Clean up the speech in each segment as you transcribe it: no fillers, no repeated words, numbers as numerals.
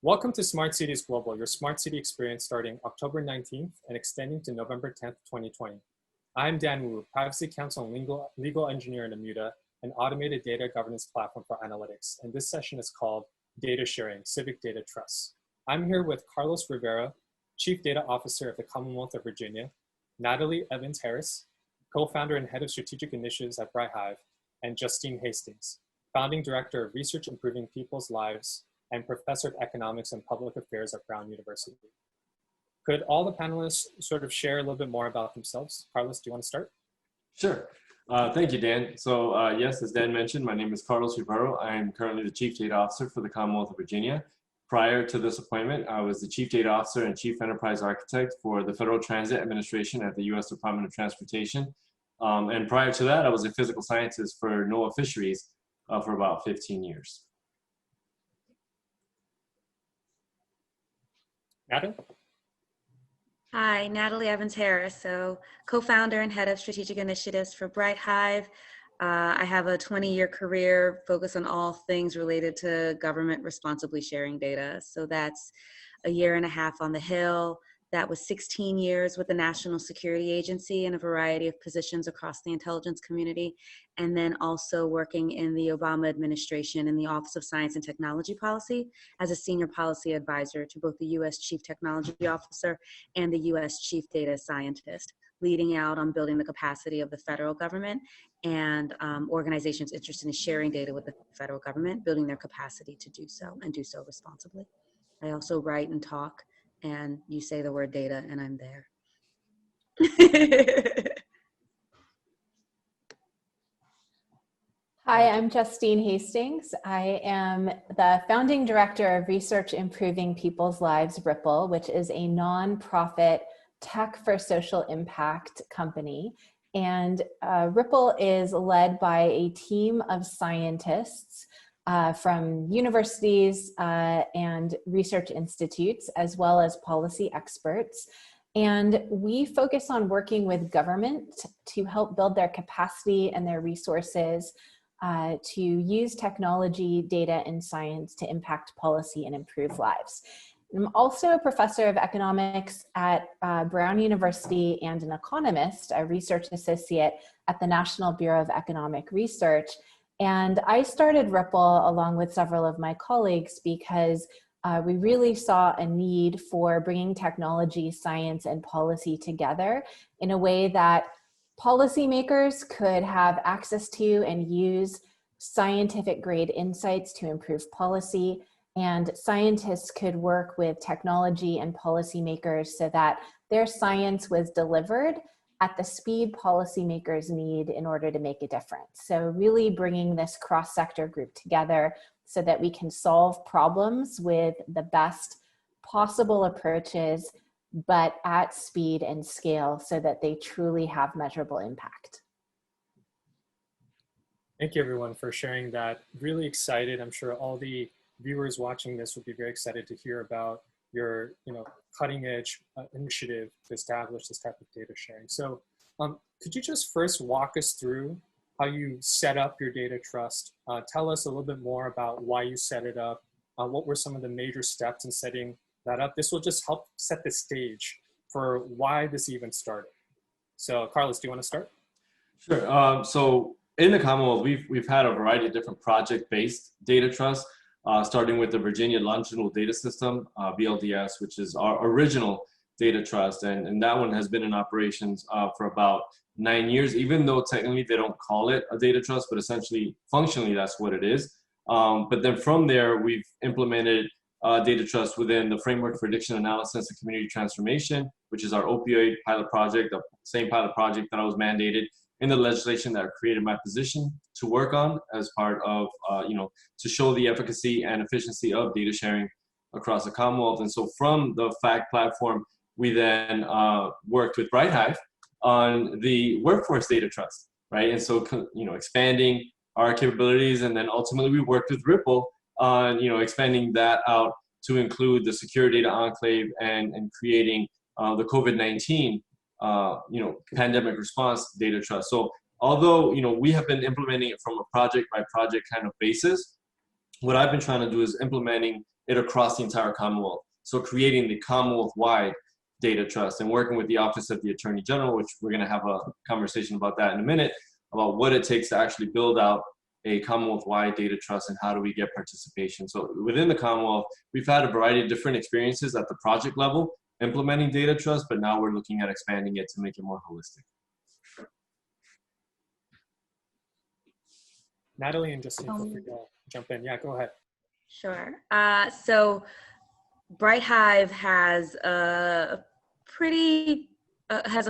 Welcome to Smart Cities Global, your smart city experience starting October 19th and extending to November 10th, 2020. I'm Dan Wu, Privacy Counsel and legal engineer in Amuda, an automated data governance platform for analytics. And this session is called Data Sharing, Civic Data Trust. I'm here with Carlos Rivera, Chief Data Officer of the Commonwealth of Virginia, Natalie Evans-Harris, co-founder and head of strategic initiatives at Bright Hive, and Justine Hastings, founding director of Research Improving People's Lives and professor of economics and public affairs at Brown University. Could all the panelists sort of share a little bit more about themselves? Carlos, do you want to start? Sure. Thank you, Dan. So yes, as Dan mentioned, my name is Carlos Rivera. I am currently the Chief Data Officer for the Commonwealth of Virginia. Prior to this appointment, I was the Chief Data Officer and Chief Enterprise Architect for the Federal Transit Administration at the U.S. Department of Transportation. And prior to that, I was a physical scientist for NOAA Fisheries for about 15 years. Natalie? Hi, Natalie Evans-Harris, so co-founder and head of strategic initiatives for Bright Hive. I have a 20-year career focused on all things related to government responsibly sharing data. So that's a year and a half on the Hill. That was 16 years with the National Security Agency in a variety of positions across the intelligence community, and then also working in the Obama administration in the Office of Science and Technology Policy as a senior policy advisor to both the U.S. Chief Technology Officer and the U.S. Chief Data Scientist, leading out on building the capacity of the federal government and organizations interested in sharing data with the federal government, building their capacity to do so and do so responsibly. I also write and talk, and you say the word data and I'm there. Hi, I'm Justine Hastings. I am the founding director of Research Improving People's Lives, Ripple, which is a nonprofit tech for social impact company. And Ripple is led by a team of scientists from universities and research institutes, as well as policy experts. And we focus on working with government to help build their capacity and their resources to use technology, data, and science to impact policy and improve lives. I'm also a professor of economics at Brown University and an economist, a research associate at the National Bureau of Economic Research. And I started Ripple along with several of my colleagues because we really saw a need for bringing technology, science, and policy together in a way that policymakers could have access to and use scientific grade insights to improve policy, and scientists could work with technology and policymakers so that their science was delivered at the speed policymakers need in order to make a difference. So really bringing this cross-sector group together so that we can solve problems with the best possible approaches, but at speed and scale so that they truly have measurable impact. Thank you everyone for sharing that. Really excited. I'm sure all the viewers watching this would be very excited to hear about your cutting edge initiative to establish this type of data sharing. So could you just first walk us through how you set up your data trust? Tell us a little bit more about why you set it up. What were some of the major steps in setting that up? This will just help set the stage for why this even started. So Carlos, do you want to start? Sure. So in the Commonwealth, we've had a variety of different project-based data trusts, starting with the Virginia Longitudinal Data System, VLDS, which is our original data trust. And that one has been in operations for about 9 years, even though technically they don't call it a data trust, but essentially, functionally, that's what it is. But then from there, we've implemented data trust within the Framework for Addiction Analysis and Community Transformation, which is our opioid pilot project, the same pilot project that I was mandated in the legislation that created my position to work on as part of, to show the efficacy and efficiency of data sharing across the Commonwealth. And so from the FACT platform, we then worked with Bright Hive on the workforce data trust, right? And so, expanding our capabilities, and then ultimately we worked with Ripple on, expanding that out to include the secure data enclave and creating the COVID-19 pandemic response data trust. So although, we have been implementing it from a project by project kind of basis, what I've been trying to do is implementing it across the entire Commonwealth. So creating the Commonwealth-wide data trust and working with the Office of the Attorney General, which we're going to have a conversation about that in a minute, about what it takes to actually build out a Commonwealth-wide data trust and how do we get participation. So within the Commonwealth, we've had a variety of different experiences at the project level implementing data trust, but now we're looking at expanding it to make it more holistic. Natalie and Justine, feel free to jump in. Yeah, go ahead. Sure. So Bright Hive has a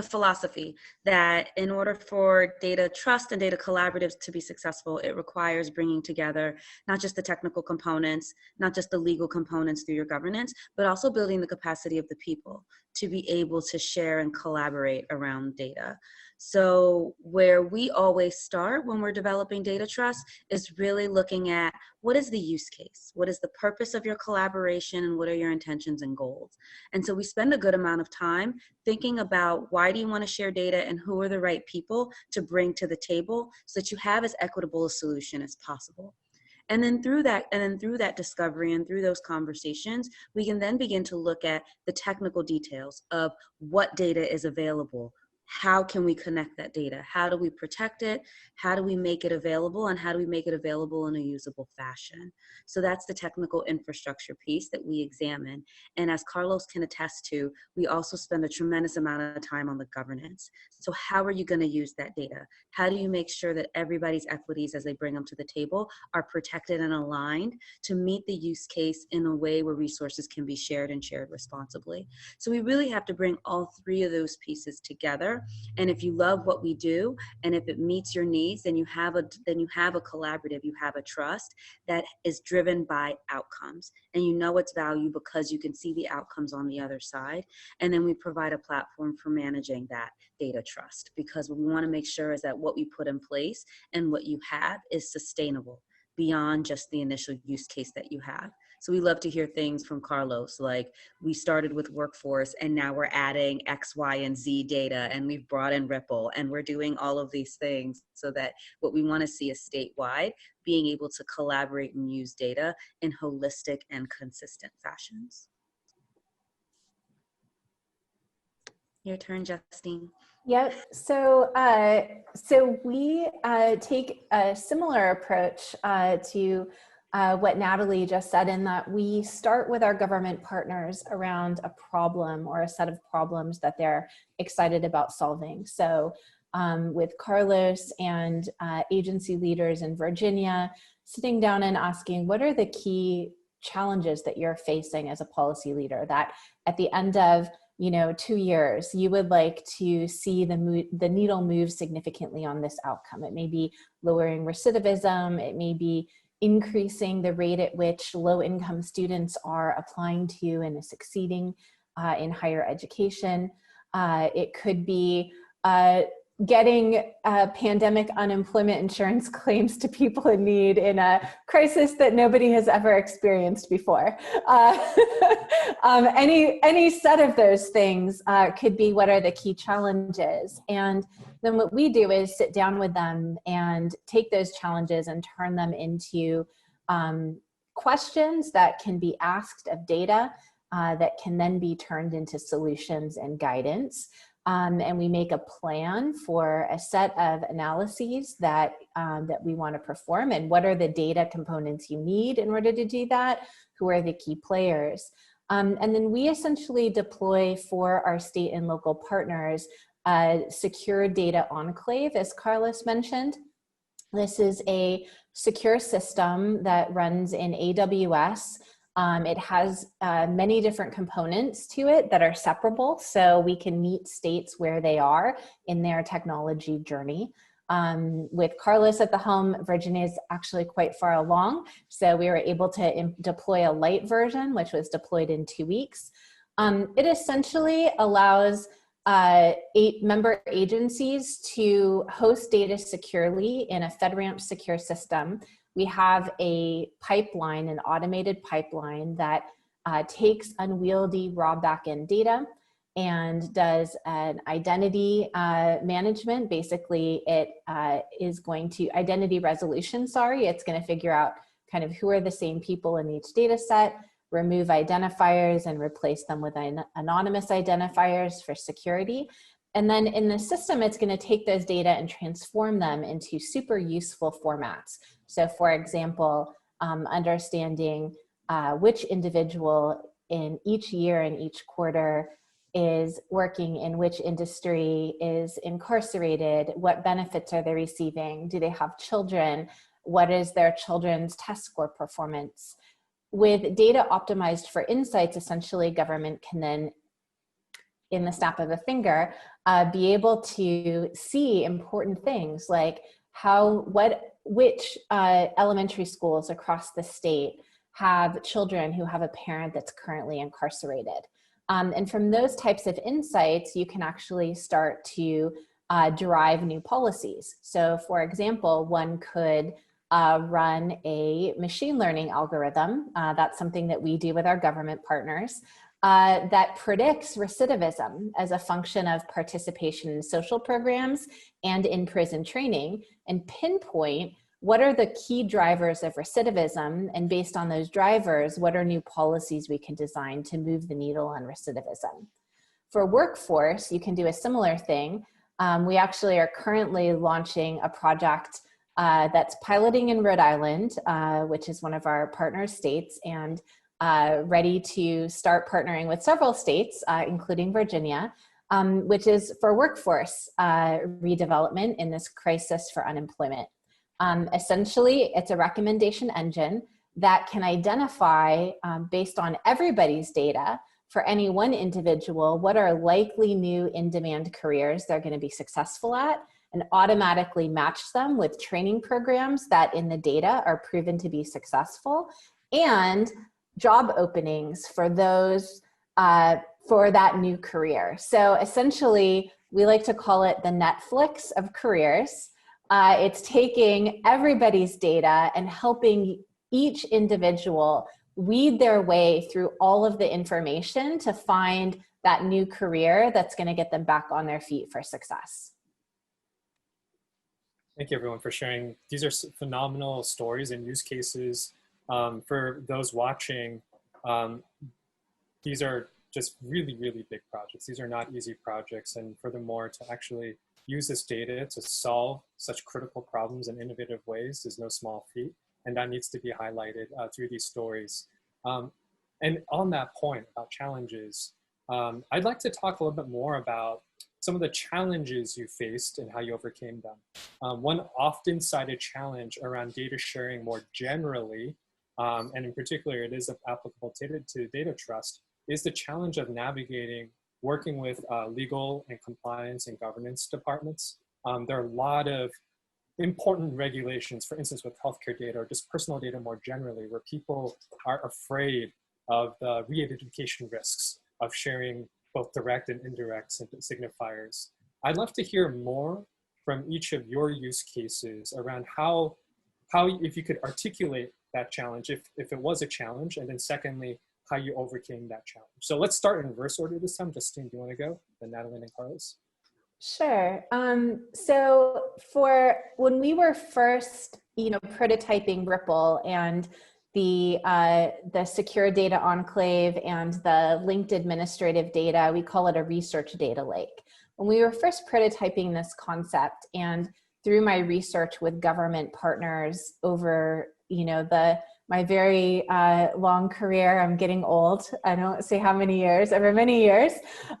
philosophy that in order for data trust and data collaboratives to be successful, it requires bringing together not just the technical components, not just the legal components through your governance, but also building the capacity of the people to be able to share and collaborate around data. So where we always start when we're developing data trust is really looking at what is the use case? What is the purpose of your collaboration and what are your intentions and goals? And so we spend a good amount of time thinking about why do you want to share data and who are the right people to bring to the table so that you have as equitable a solution as possible. And then through that discovery and through those conversations, we can then begin to look at the technical details of what data is available. How can we connect that data? How do we protect it? How do we make it available? And how do we make it available in a usable fashion? So that's the technical infrastructure piece that we examine. And as Carlos can attest to, we also spend a tremendous amount of time on the governance. So how are you going to use that data? How do you make sure that everybody's equities as they bring them to the table are protected and aligned to meet the use case in a way where resources can be shared and shared responsibly? So we really have to bring all three of those pieces together. And if you love what we do, and if it meets your needs, then you have a collaborative, you have a trust that is driven by outcomes. And you know its value because you can see the outcomes on the other side. And then we provide a platform for managing that data trust, because what we want to make sure is that what we put in place and what you have is sustainable beyond just the initial use case that you have. So we love to hear things from Carlos, like we started with workforce and now we're adding X, Y, and Z data, and we've brought in Ripple, and we're doing all of these things so that what we want to see is statewide, being able to collaborate and use data in holistic and consistent fashions. Your turn, Justine. Yep. So, we take a similar approach to what Natalie just said, in that we start with our government partners around a problem or a set of problems that they're excited about solving. So with Carlos and agency leaders in Virginia, sitting down and asking, what are the key challenges that you're facing as a policy leader that at the end of 2 years, you would like to see the needle move significantly on this outcome. It may be lowering recidivism, it may be increasing the rate at which low-income students are applying to and succeeding in higher education. It could be getting pandemic unemployment insurance claims to people in need in a crisis that nobody has ever experienced before. Any set of those things could be what are the key challenges. And then what we do is sit down with them and take those challenges and turn them into questions that can be asked of data that can then be turned into solutions and guidance. And we make a plan for a set of analyses that we want to perform, and what are the data components you need in order to do that, who are the key players. And then we essentially deploy for our state and local partners a secure data enclave, as Carlos mentioned. This is a secure system that runs in AWS. It has many different components to it that are separable, so we can meet states where they are in their technology journey. With Carlos at the helm, Virginia is actually quite far along, so we were able to deploy a light version, which was deployed in 2 weeks. It essentially allows 8 member agencies to host data securely in a FedRAMP secure system. We have a pipeline, an automated pipeline that takes unwieldy raw backend data and does an identity management. Basically, it is going to identity resolution, it's going to figure out kind of who are the same people in each data set, remove identifiers and replace them with anonymous identifiers for security. And then in the system, it's going to take those data and transform them into super useful formats. So for example, understanding which individual in each year and each quarter is working in which industry, is incarcerated, what benefits are they receiving, do they have children, what is their children's test score performance. With data optimized for insights, essentially government can then, in the snap of a finger, be able to see important things like which elementary schools across the state have children who have a parent that's currently incarcerated. And from those types of insights, you can actually start to derive new policies. So for example, one could run a machine learning algorithm. That's something that we do with our government partners that predicts recidivism as a function of participation in social programs and in prison training, and pinpoint what are the key drivers of recidivism, and based on those drivers, what are new policies we can design to move the needle on recidivism. For workforce, you can do a similar thing. We actually are currently launching a project that's piloting in Rhode Island, which is one of our partner states, and ready to start partnering with several states, including Virginia, which is for workforce redevelopment in this crisis for unemployment. Essentially, it's a recommendation engine that can identify, based on everybody's data, for any one individual, what are likely new in-demand careers they're going to be successful at, and automatically match them with training programs that in the data are proven to be successful, and job openings for those, for that new career. So essentially, we like to call it the Netflix of careers. It's taking everybody's data and helping each individual weed their way through all of the information to find that new career that's going to get them back on their feet for success. Thank you, everyone, for sharing. These are phenomenal stories and use cases. For those watching, these are just really, really big projects. These are not easy projects. And furthermore, to actually use this data to solve such critical problems in innovative ways is no small feat. And that needs to be highlighted through these stories. And on that point about challenges, I'd like to talk a little bit more about some of the challenges you faced and how you overcame them. One often cited challenge around data sharing more generally, and in particular, it is applicable to data trust, is the challenge of navigating working with legal and compliance and governance departments. There are a lot of important regulations, for instance, with healthcare data or just personal data more generally, where people are afraid of the re-identification risks of sharing both direct and indirect signifiers. I'd love to hear more from each of your use cases around how if you could articulate that challenge, if it was a challenge, and then secondly, how you overcame that challenge. So let's start in reverse order this time. Justine, do you want to go? Then Natalie and Carlos. Sure. So for when we were first, prototyping Ripple and the secure data enclave and the linked administrative data, we call it a research data lake. When we were first prototyping this concept, and through my research with government partners over, my very long career, I'm getting old, I don't say how many years, over many years.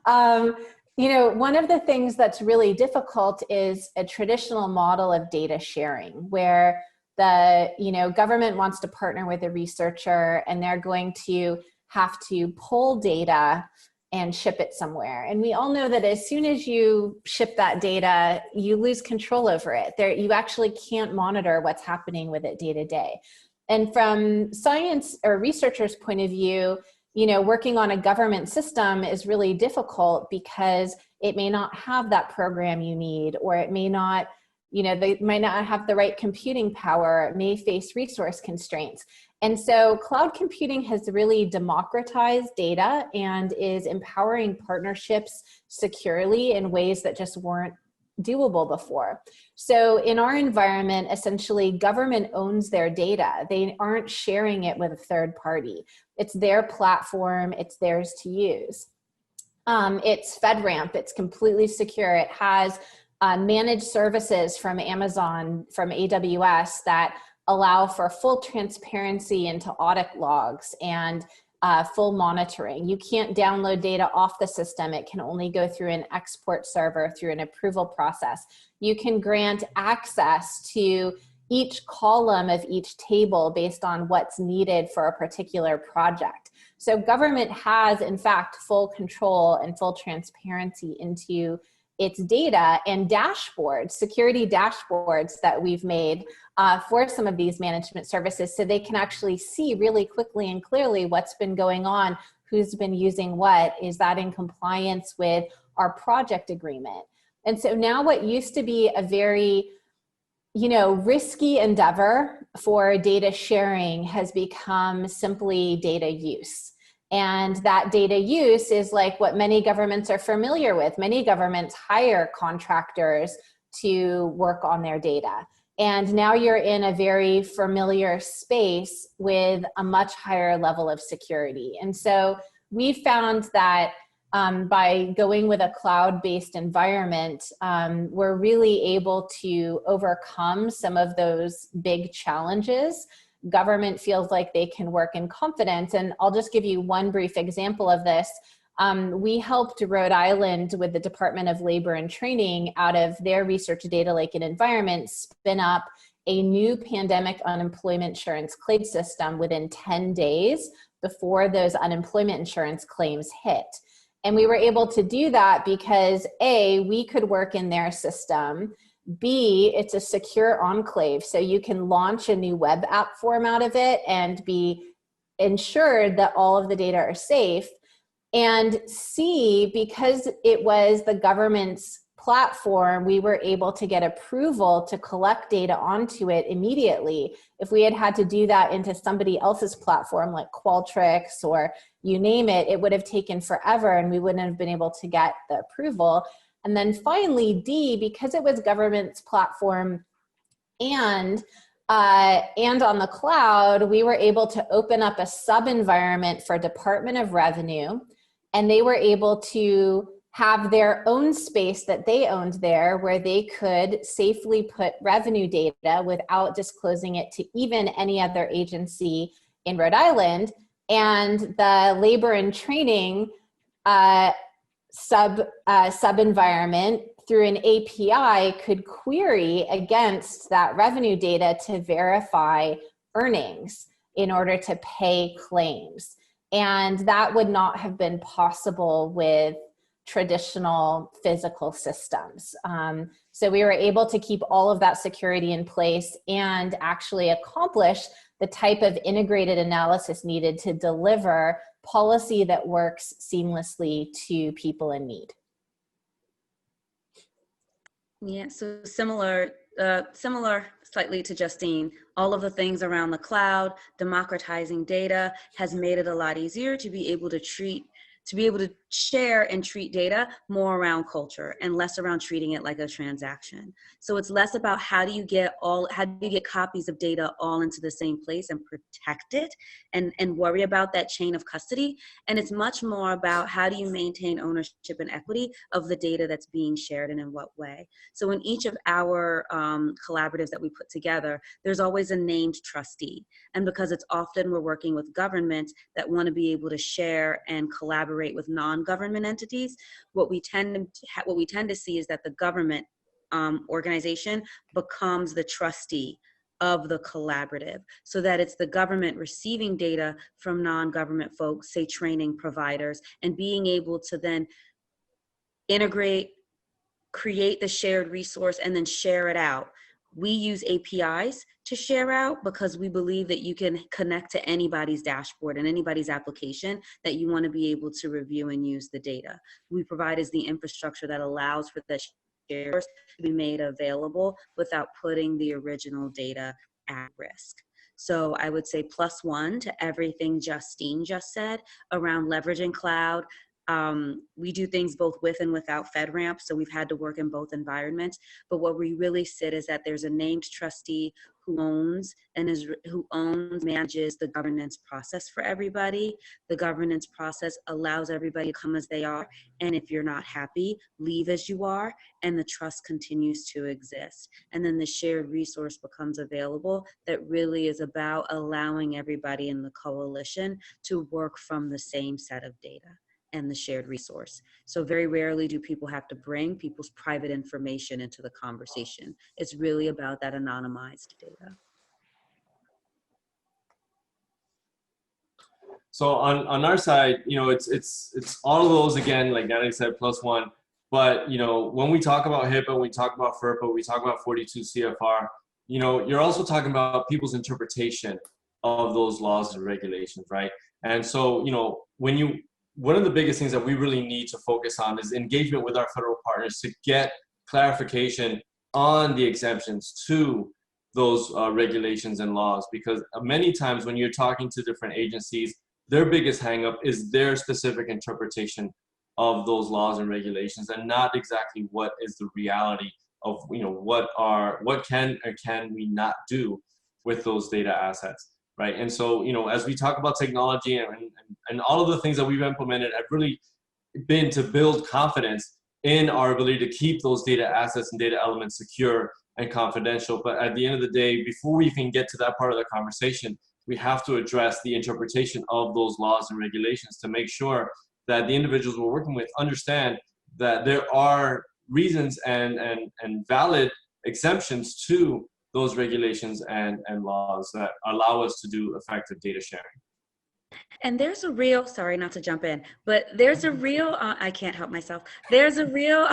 One of the things that's really difficult is a traditional model of data sharing, where the government wants to partner with a researcher and they're going to have to pull data and ship it somewhere. And we all know that as soon as you ship that data, you lose control over it. You actually can't monitor what's happening with it day to day. And from science or researchers' point of view, working on a government system is really difficult because it may not have that program you need, or it may not, they might not have the right computing power, it may face resource constraints. And so cloud computing has really democratized data and is empowering partnerships securely in ways that just weren't doable before. So in our environment, essentially government owns their data. They aren't sharing it with a third party. It's their platform, it's theirs to use. It's FedRAMP, it's completely secure. It has managed services from Amazon, from AWS that allow for full transparency into audit logs and full monitoring. You can't download data off the system. It can only go through an export server through an approval process. You can grant access to each column of each table based on what's needed for a particular project. So government has, in fact, full control and full transparency into its data, and dashboards, security dashboards that we've made for some of these management services, so they can actually see really quickly and clearly what's been going on, who's been using what, is that in compliance with our project agreement. And so now what used to be a very risky endeavor for data sharing has become simply data use. And that data use is like what many governments are familiar with. Many governments hire contractors to work on their data. And now you're in a very familiar space with a much higher level of security. And so we found that by going with a cloud-based environment, we're really able to overcome some of those big challenges. Government feels like they can work in confidence. And I'll just give you one brief example of this. We helped Rhode Island with the Department of Labor and Training out of their research data lake and environment spin up a new pandemic unemployment insurance claim system within 10 days before those unemployment insurance claims hit. And we were able to do that because A, we could work in their system. B, it's a secure enclave, so you can launch a new web app form out of it and be ensured that all of the data are safe. And C, because it was the government's platform, we were able to get approval to collect data onto it immediately. If we had had to do that into somebody else's platform like Qualtrics or you name it, it would have taken forever and we wouldn't have been able to get the approval. And then finally, D, because it was government's platform and on the cloud, we were able to open up a sub-environment for Department of Revenue, and they were able to have their own space that they owned there where they could safely put revenue data without disclosing it to even any other agency in Rhode Island. And the labor and training sub-environment through an API could query against that revenue data to verify earnings in order to pay claims. And that would not have been possible with traditional physical systems. So we were able to keep all of that security in place and actually accomplish the type of integrated analysis needed to deliver policy that works seamlessly to people in need. Yeah, so similar slightly to Justine, all of the things around the cloud, democratizing data has made it a lot easier to be able to share and treat data more around culture and less around treating it like a transaction. So it's less about how do you get copies of data all into the same place and protect it and worry about that chain of custody. And it's much more about how do you maintain ownership and equity of the data that's being shared and in what way. So in each of our collaboratives that we put together, there's always a named trustee. And because it's often we're working with governments that want to be able to share and collaborate with non-government entities, what we tend to see is that the government organization becomes the trustee of the collaborative, so that it's the government receiving data from non-government folks, say training providers, and being able to then integrate, create the shared resource, and then share it out. We use APIs to share out because we believe that you can connect to anybody's dashboard and anybody's application that you want to be able to review and use the data. We provide as the infrastructure that allows for the shares to be made available without putting the original data at risk. So I would say +1 to everything Justine just said around leveraging cloud, We do things both with and without FedRAMP, so we've had to work in both environments. But where we really sit is that there's a named trustee who owns manages the governance process for everybody. The governance process allows everybody to come as they are, and if you're not happy, leave as you are, and the trust continues to exist. And then the shared resource becomes available that really is about allowing everybody in the coalition to work from the same set of data and the shared resource. So very rarely do people have to bring people's private information into the conversation. It's really about that anonymized data. So on our side, it's all of those again, like Natalie said, +1. But when we talk about HIPAA, when we talk about FERPA, we talk about 42 CFR. You're also talking about people's interpretation of those laws and regulations, right? And so one of the biggest things that we really need to focus on is engagement with our federal partners to get clarification on the exemptions to those regulations and laws, because many times when you're talking to different agencies, their biggest hangup is their specific interpretation of those laws and regulations, and not exactly what is the reality of what can or can we not do with those data assets, right? And so as we talk about technology and all of the things that we've implemented have really been to build confidence in our ability to keep those data assets and data elements secure and confidential. But at the end of the day, before we can get to that part of the conversation, we have to address the interpretation of those laws and regulations to make sure that the individuals we're working with understand that there are reasons and valid exemptions to those regulations and laws that allow us to do effective data sharing. And there's a real, sorry not to jump in, but there's a real, I can't help myself. There's a real,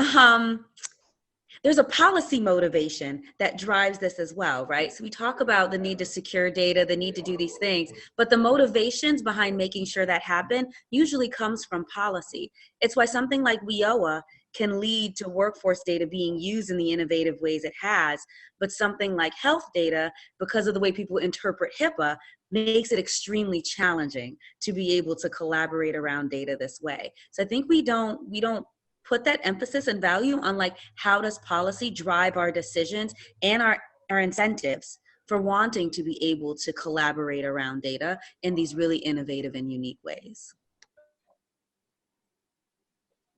there's a policy motivation that drives this as well, right? So we talk about the need to secure data, the need to do these things, but the motivations behind making sure that happen usually comes from policy. It's why something like WIOA can lead to workforce data being used in the innovative ways it has, but something like health data, because of the way people interpret HIPAA, makes it extremely challenging to be able to collaborate around data this way. So I think we don't put that emphasis and value on like, how does policy drive our decisions and our incentives for wanting to be able to collaborate around data in these really innovative and unique ways.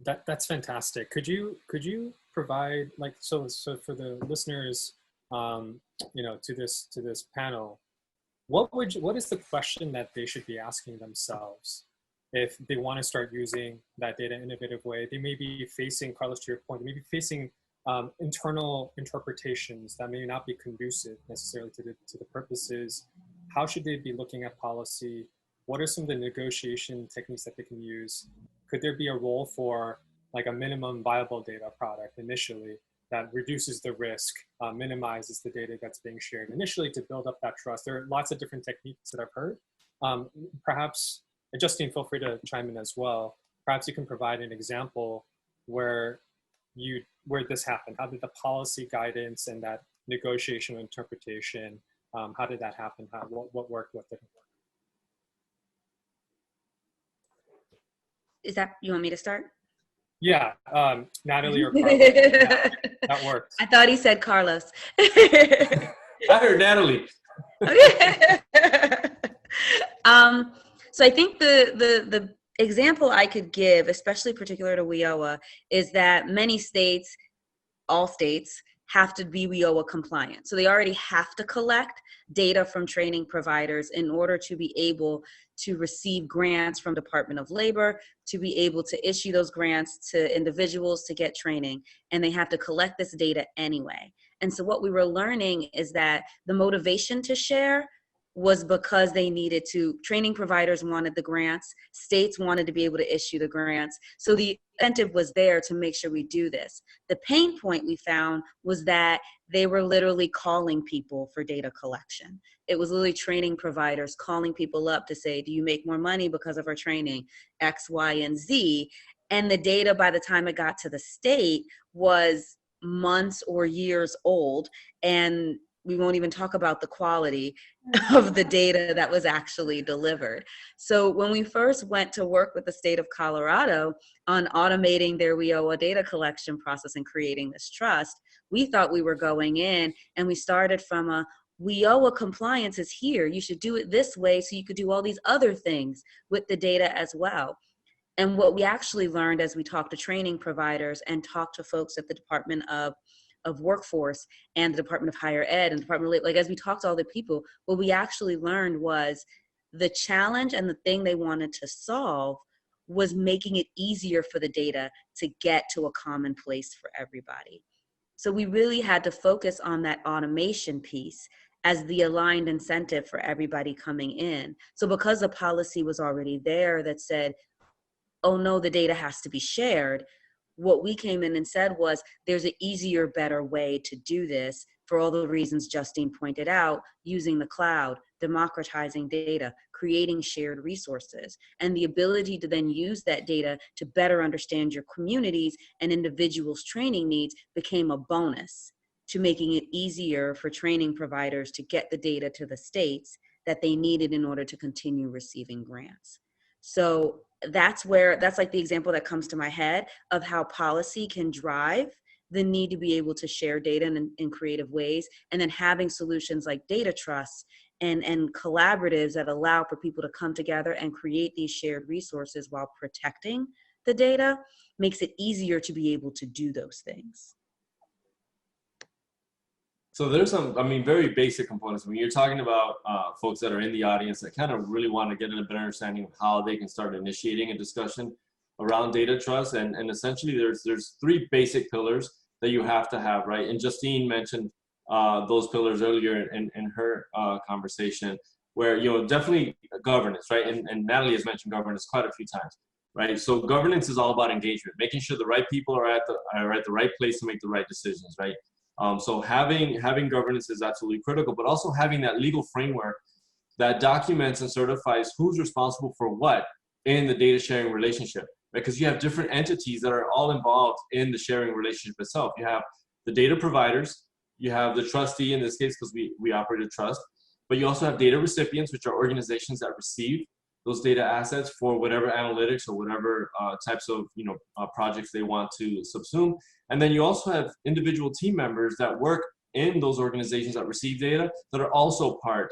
That's fantastic. Could you provide, like, so for the listeners, to this panel, what is the question that they should be asking themselves if they want to start using that data in an innovative way? They may be facing, Carlos, to your point, they may be facing internal interpretations that may not be conducive necessarily to the purposes. How should they be looking at policy? What are some of the negotiation techniques that they can use? Could there be a role for like a minimum viable data product initially that reduces the risk, minimizes the data that's being shared initially to build up that trust? There are lots of different techniques that I've heard. Perhaps, and Justine, feel free to chime in as well. Perhaps you can provide an example where this happened. How did the policy guidance and that negotiation and interpretation, how did that happen? What worked, what didn't work? Is that, you want me to start? Yeah, Natalie or Carlos. Yeah, that works. I thought he said Carlos. I heard Natalie. So I think the example I could give, especially particular to WIOA, is that many states, all states, have to be WIOA compliant. So they already have to collect data from training providers in order to be able to receive grants from Department of Labor, to be able to issue those grants to individuals to get training. And they have to collect this data anyway. And so what we were learning is that the motivation to share was because they needed to, training providers wanted the grants, states wanted to be able to issue the grants. So the incentive was there to make sure we do this. The pain point we found was that they were literally calling people for data collection. It was literally training providers calling people up to say, do you make more money because of our training, X, Y, and Z? And the data by the time it got to the state was months or years old, and we won't even talk about the quality of the data that was actually delivered. So when we first went to work with the state of Colorado on automating their WIOA data collection process and creating this trust, we thought we were going in, and we started from a WIOA compliance is here. You should do it this way so you could do all these other things with the data as well. And what we actually learned as we talked to training providers and talked to folks at the Department of Workforce and the Department of Higher Ed and Department of, like, as we talked to all the people, what we actually learned was the challenge and the thing they wanted to solve was making it easier for the data to get to a common place for everybody. So we really had to focus on that automation piece as the aligned incentive for everybody coming in. So because the policy was already there that said, oh no, the data has to be shared, what we came in and said was, there's an easier, better way to do this for all the reasons Justine pointed out, using the cloud, democratizing data, creating shared resources, and the ability to then use that data to better understand your communities and individuals' training needs became a bonus to making it easier for training providers to get the data to the states that they needed in order to continue receiving grants. So that's like the example that comes to my head of how policy can drive the need to be able to share data in creative ways, and then having solutions like data trusts and collaboratives that allow for people to come together and create these shared resources while protecting the data makes it easier to be able to do those things. So there's some, I mean, very basic components. When you're talking about folks that are in the audience that kind of really want to get a better understanding of how they can start initiating a discussion around data trust, and essentially there's three basic pillars that you have to have, right? And Justine mentioned those pillars earlier in her conversation, where, you know, definitely governance, right? And Natalie has mentioned governance quite a few times, right? So governance is all about engagement, making sure the right people are at the right place to make the right decisions, right? So having governance is absolutely critical, but also having that legal framework that documents and certifies who's responsible for what in the data sharing relationship, right? Because you have different entities that are all involved in the sharing relationship itself. You have the data providers, you have the trustee in this case, because we operate a trust, but you also have data recipients, which are organizations that receive those data assets for whatever analytics or whatever types of projects they want to subsume. And then you also have individual team members that work in those organizations that receive data that are also part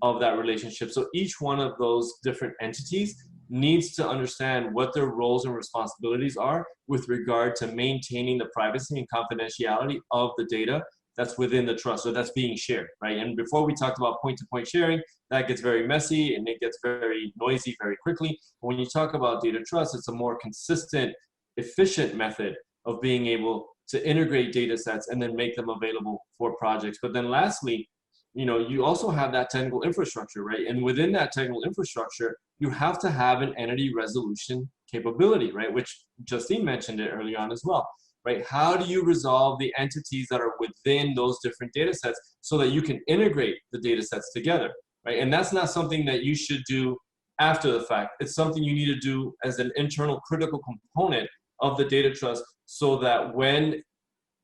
of that relationship. So each one of those different entities needs to understand what their roles and responsibilities are with regard to maintaining the privacy and confidentiality of the data that's within the trust, so that's being shared, right? And before we talked about point-to-point sharing, that gets very messy and it gets very noisy very quickly. But when you talk about data trust, it's a more consistent, efficient method of being able to integrate data sets and then make them available for projects. But then lastly, you also have that technical infrastructure, right? And within that technical infrastructure, you have to have an entity resolution capability, right? Which Justine mentioned it early on as well, right? How do you resolve the entities that are within those different data sets so that you can integrate the data sets together, right? And that's not something that you should do after the fact. It's something you need to do as an internal critical component of the data trust, so that when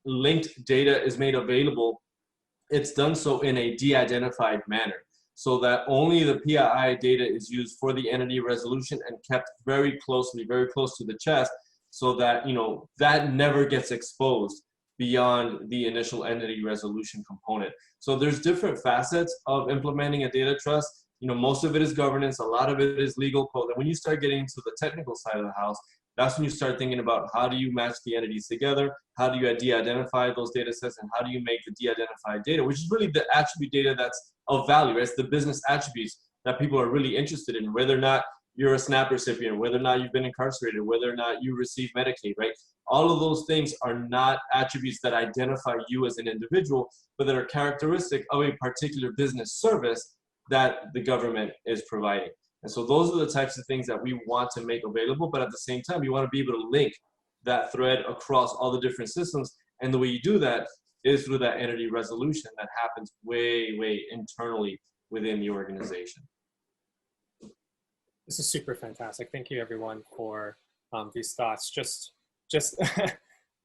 linked data is made available, it's done so in a de-identified manner, so that only the PII data is used for the entity resolution and kept very close to the chest, so that that never gets exposed beyond the initial entity resolution component. So there's different facets of implementing a data trust. Most of it is governance, a lot of it is legal code. And when you start getting into the technical side of the house, that's when you start thinking about how do you match the entities together, how do you de-identify those data sets, and how do you make the de-identified data, which is really the attribute data that's of value. It's the business attributes that people are really interested in, whether or not you're a SNAP recipient, whether or not you've been incarcerated, whether or not you receive Medicaid, right? All of those things are not attributes that identify you as an individual, but that are characteristic of a particular business service that the government is providing. And so those are the types of things that we want to make available, but at the same time, you want to be able to link that thread across all the different systems. And the way you do that is through that entity resolution that happens way, way internally within the organization. This is super fantastic. Thank you, everyone, for these thoughts. Just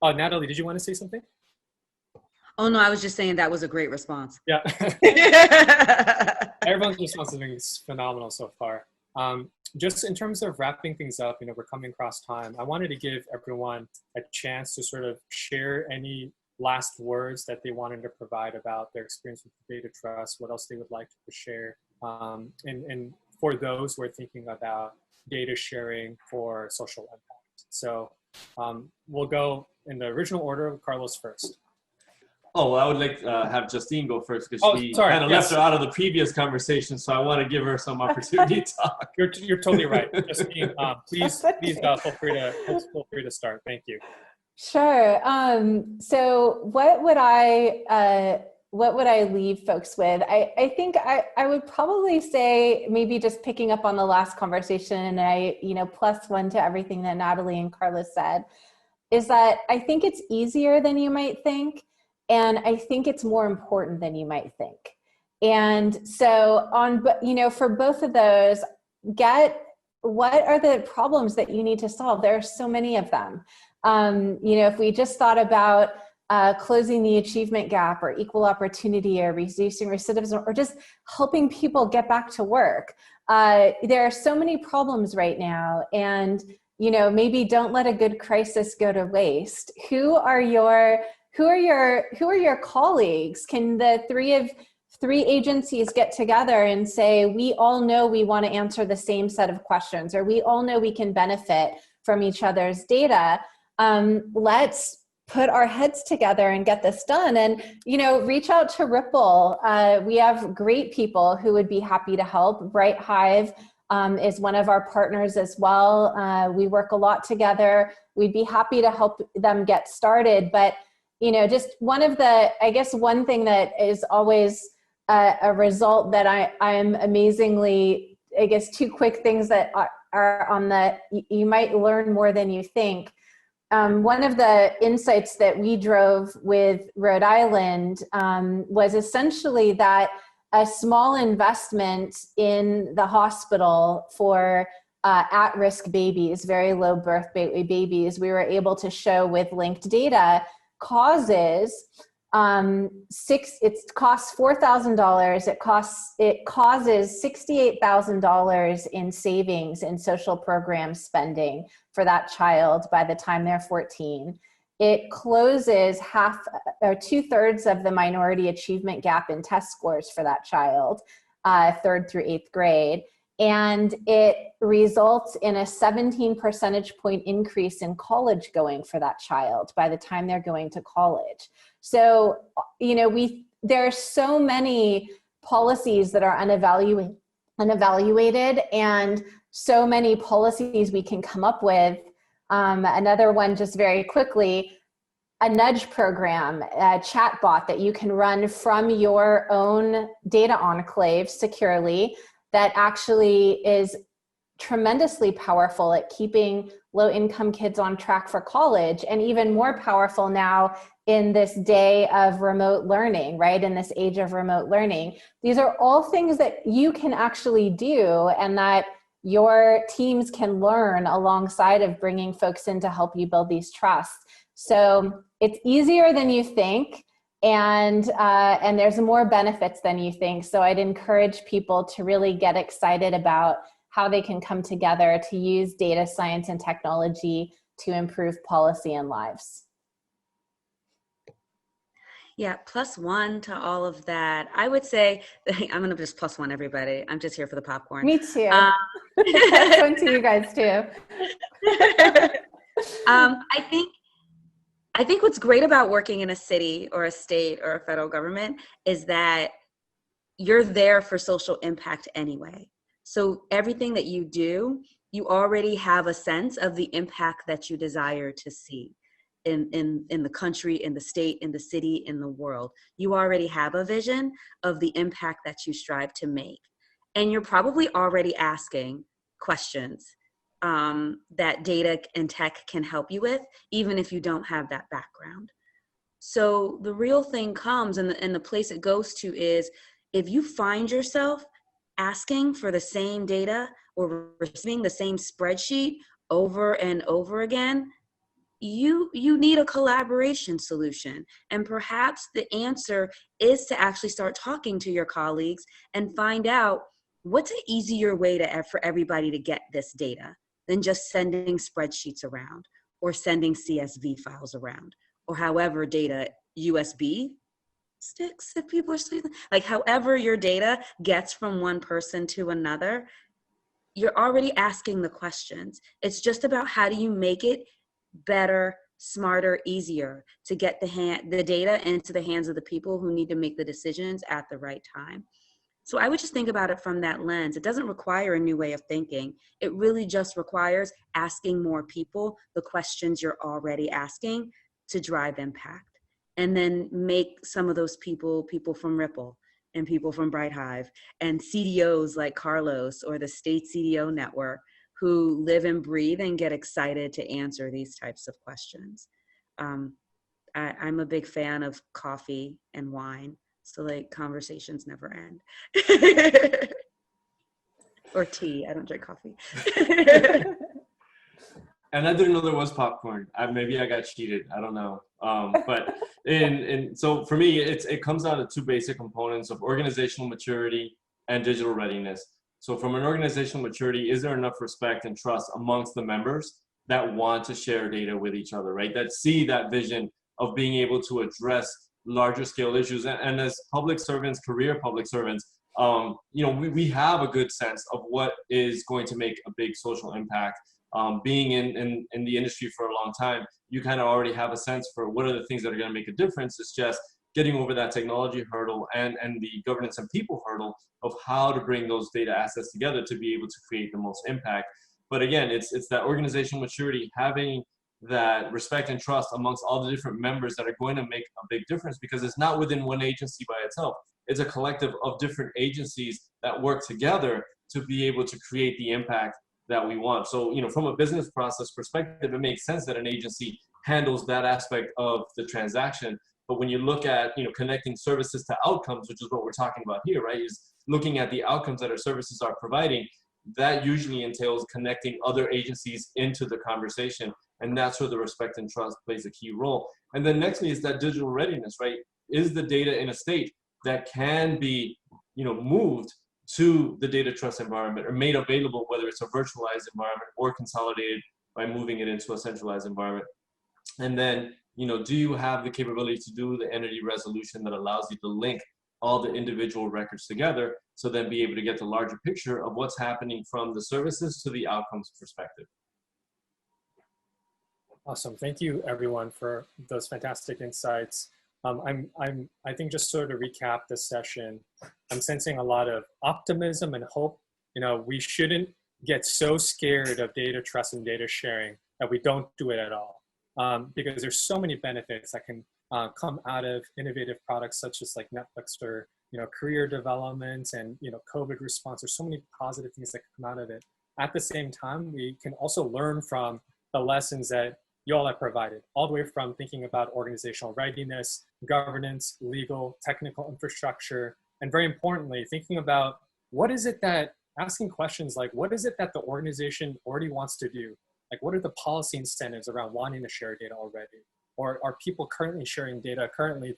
Natalie, did you want to say something? Oh no, I was just saying that was a great response. Yeah. Everyone's response has been phenomenal so far. Just in terms of wrapping things up, we're coming across time. I wanted to give everyone a chance to sort of share any last words that they wanted to provide about their experience with data trust, what else they would like to share. And for those who are thinking about data sharing for social impact. So we'll go in the original order, Carlos first. Oh, well, I would like to have Justine go first because we kind of left her out of the previous conversation, so I want to give her some opportunity to talk. You're totally right, Justine. Please feel free to start. Thank you. Sure. So what would I leave folks with? I think I would probably say, maybe just picking up on the last conversation, and plus one to everything that Natalie and Carlos said, is that I think it's easier than you might think. And I think it's more important than you might think. And so for both of those, what are the problems that you need to solve? There are so many of them. If we just thought about closing the achievement gap, or equal opportunity, or reducing recidivism, or just helping people get back to work, there are so many problems right now. And maybe don't let a good crisis go to waste. Who are your colleagues? Can the three agencies get together and say, we all know we want to answer the same set of questions, or we all know we can benefit from each other's data? Let's put our heads together and get this done. And, reach out to Ripple. We have great people who would be happy to help. Bright Hive is one of our partners as well. We work a lot together. We'd be happy to help them get started. But just one thing that is always a result that I'm amazingly, two quick things that are on you might learn more than you think. One of the insights that we drove with Rhode Island was essentially that a small investment in the hospital for at-risk babies, very low birth weight babies, we were able to show with linked data it costs $4,000. It causes $68,000 in savings in social program spending for that child by the time they're 14. It closes 2/3 of the minority achievement gap in test scores for that child, 3rd through 8th grade. And it results in a 17 percentage point increase in college going for that child by the time they're going to college. So, there are so many policies that are unevaluated, and so many policies we can come up with. Another one, just very quickly, a nudge program, a chatbot that you can run from your own data enclave securely, that actually is tremendously powerful at keeping low-income kids on track for college, and even more powerful now in this day of remote learning, right? In this age of remote learning. These are all things that you can actually do, and that your teams can learn alongside of bringing folks in to help you build these trusts. So it's easier than you think. And there's more benefits than you think. So I'd encourage people to really get excited about how they can come together to use data science and technology to improve policy and lives. Yeah, +1 to all of that. I would say, I'm going to just +1 everybody. I'm just here for the popcorn. Me too. +1 to you guys too. I think what's great about working in a city or a state or a federal government is that you're there for social impact anyway. So everything that you do, you already have a sense of the impact that you desire to see in the country, in the state, in the city, in the world. You already have a vision of the impact that you strive to make. And you're probably already asking questions that data and tech can help you with, even if you don't have that background. So the real thing comes, and the place it goes to is, if you find yourself asking for the same data or receiving the same spreadsheet over and over again, you need a collaboration solution. And perhaps the answer is to actually start talking to your colleagues and find out what's an easier way for everybody to get this data than just sending spreadsheets around or sending CSV files around, or however data, USB sticks, if people are saying, like however your data gets from one person to another, you're already asking the questions. It's just about how do you make it better, smarter, easier to get the data into the hands of the people who need to make the decisions at the right time. So I would just think about it from that lens. It doesn't require a new way of thinking. It really just requires asking more people the questions you're already asking to drive impact. And then make some of those people from Ripple and people from Bright Hive and CDOs like Carlos or the State CDO Network who live and breathe and get excited to answer these types of questions. I'm a big fan of coffee and wine. So like conversations never end. Or tea, I don't drink coffee. And I didn't know there was popcorn. Maybe I got cheated. I don't know. But so for me, it comes down to two basic components of organizational maturity and digital readiness. So from an organizational maturity, is there enough respect and trust amongst the members that want to share data with each other, right? That see that vision of being able to address larger scale issues. And as public servants, career public servants, we have a good sense of what is going to make a big social impact. Being in the industry for a long time, you kind of already have a sense for what are the things that are going to make a difference. It's just getting over that technology hurdle and the governance and people hurdle of how to bring those data assets together to be able to create the most impact. But again, it's that organizational maturity, having that respect and trust amongst all the different members that are going to make a big difference, because it's not within one agency by itself. It's a collective of different agencies that work together to be able to create the impact that we want. So, from a business process perspective, it makes sense that an agency handles that aspect of the transaction. But when you look at, connecting services to outcomes, which is what we're talking about here, right, is looking at the outcomes that our services are providing, that usually entails connecting other agencies into the conversation. And that's where the respect and trust plays a key role. And then nextly is that digital readiness, right? Is the data in a state that can be, moved to the data trust environment or made available, whether it's a virtualized environment or consolidated by moving it into a centralized environment? And then, do you have the capability to do the entity resolution that allows you to link all the individual records together, so then be able to get the larger picture of what's happening from the services to the outcomes perspective? Awesome. Thank you, everyone, for those fantastic insights. I think just sort of recap this session, I'm sensing a lot of optimism and hope. We shouldn't get so scared of data trust and data sharing that we don't do it at all. Because there's so many benefits that can come out of innovative products such as like Netflix or, career development and, COVID response. There's so many positive things that can come out of it. At the same time, we can also learn from the lessons that you all have provided, all the way from thinking about organizational readiness, governance, legal, technical infrastructure, and very importantly, thinking about asking questions like, what is it that the organization already wants to do? Like, what are the policy incentives around wanting to share data already? Or are people currently sharing data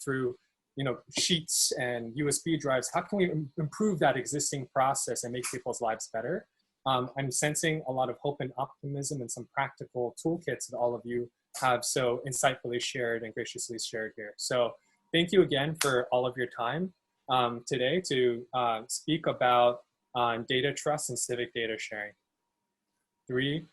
through, sheets and USB drives? How can we improve that existing process and make people's lives better? I'm sensing a lot of hope and optimism and some practical toolkits that all of you have so insightfully shared and graciously shared here. So thank you again for all of your time today to speak about data trust and civic data sharing. 3,